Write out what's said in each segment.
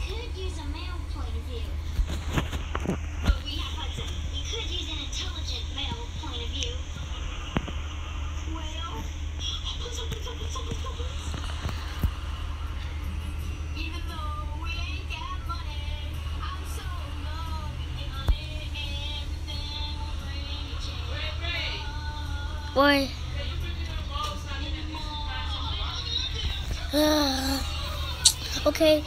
could use a male point of view. But we have Hudson. We could use an intelligent male point of view. Well, even though we ain't got money, I'm so in love with the honey. Everything will bring a change. Boy. Okay.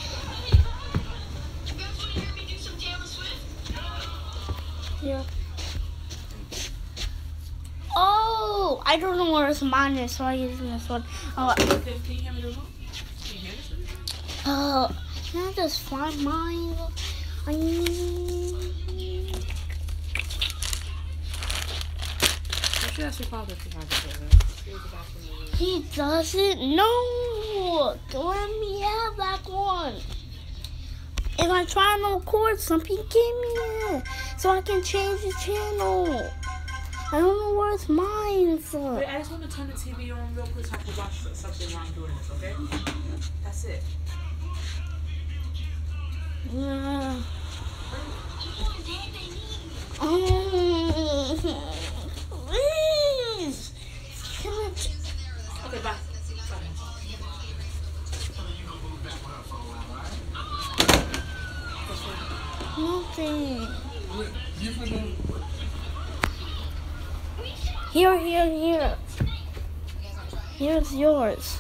Yeah. Oh, I don't know where mine is, so I'm using this one. Oh, Can you hear me? Can you hear this? can I just find mine? You should ask your father if he has it. He doesn't know. Let me have that one. If I try to record something, give me it so I can change the channel. I don't know where it's mine. So. Wait, I just want to turn the TV on real quick so I can watch something while I'm doing this, okay? That's it. Yeah. Please. Okay, bye. Nothing. Here. Here's yours.